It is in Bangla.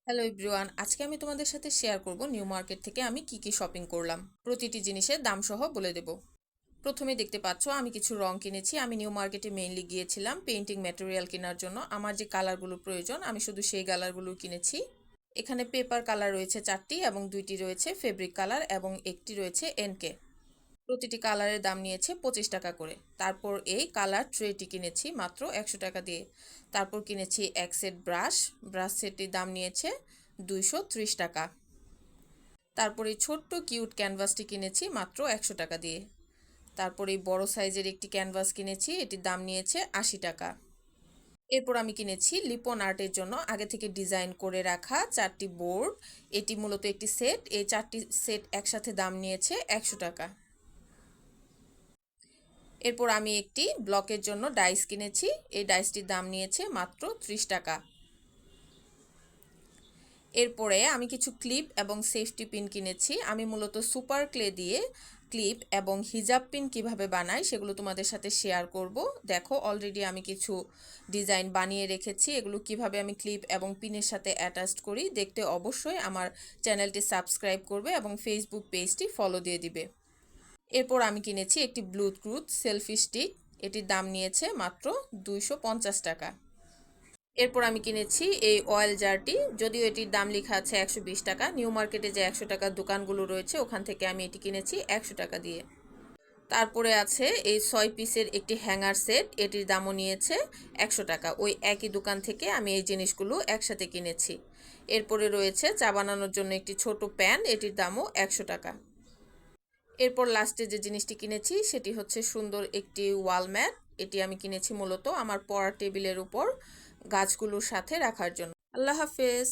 হ্যালো এভরিওয়ান, আজকে আমি তোমাদের সাথে শেয়ার করব নিউ মার্কেট থেকে আমি কি শপিং করলাম। প্রতিটি জিনিসের দাম সহ বলে দেব। প্রথমে দেখতে পাচ্ছ আমি কিছু রং কিনেছি। আমি নিউ মার্কেটে মেইনলি গিয়েছিলাম পেইন্টিং ম্যাটেরিয়াল কেনার জন্য। আমার যে কালারগুলো প্রয়োজন আমি শুধু সেই কালারগুলো কিনেছি। এখানে পেপার কালার রয়েছে 4টি এবং 2টি রয়েছে ফেব্রিক কালার এবং একটি রয়েছে এনকে। প্রতিটি কালারের দাম নিয়েছে 25 টাকা করে। তারপর এই কালার ট্রেটি কিনেছি মাত্র 100 টাকা দিয়ে। তারপর কিনেছি এক সেট ব্রাশ। ব্রাশ সেটটির দাম নিয়েছে 230 টাকা। তারপর এই ছোট্ট কিউট ক্যানভাসটি কিনেছি মাত্র 100 টাকা দিয়ে। তারপর এই বড় সাইজের একটি ক্যানভাস কিনেছি, এটির দাম নিয়েছে 80 টাকা। এরপর আমি কিনেছি লিপন আর্টের জন্য আগে থেকে ডিজাইন করে রাখা 4টি বোর্ড। এটি মূলত একটি সেট। এই 4টি সেট একসাথে দাম নিয়েছে 100 টাকা। এরপর আমি একটি ব্লকের জন্য ডাইস কিনেছি। এই ডাইসটির দাম নিয়েছে মাত্র 30 টাকা। এরপরে আমি কিছু ক্লিপ এবং সেফটি পিন কিনেছি। আমি মূলত সুপার ক্লে দিয়ে ক্লিপ এবং হিজাব পিন কিভাবে বানাই সেগুলো তোমাদের সাথে শেয়ার করব। দেখো অলরেডি আমি কিছু ডিজাইন বানিয়ে রেখেছি। এগুলো কিভাবে আমি ক্লিপ এবং পিনের সাথে অ্যাটাচড করি দেখতে অবশ্যই আমার চ্যানেলটি সাবস্ক্রাইব করবে এবং ফেসবুক পেজটি ফলো দিয়ে দিবে। এরপর আমি কিনেছি একটি ব্লুটুথ সেলফি স্টিক। এটির দাম নিয়েছে মাত্র 250 টাকা। এরপর আমি কিনেছি এই অয়েল জারটি। যদিও এটির দাম লেখা আছে 120 টাকা, নিউ মার্কেটে যে 100 টাকার দোকানগুলো রয়েছে ওখান থেকে আমি এটি কিনেছি 100 টাকা দিয়ে। তারপরে আছে এই 6 পিসের একটি হ্যাঙ্গার সেট। এটির দামও নিয়েছে 100 টাকা। ওই একই দোকান থেকে আমি এই জিনিসগুলো একসাথে কিনেছি। এরপরে রয়েছে চা বানানোর জন্য একটি ছোট প্যান। এটির দামও 100 টাকা। এরপর লাস্টে যে জিনিসটি কিনেছি সেটি হচ্ছে সুন্দর একটি ওয়াল ম্যাট। এটি আমি কিনেছি মূলত আমার পড়ার টেবিলের উপর গাছগুলোর সাথে রাখার জন্য। আল্লাহ হাফেজ।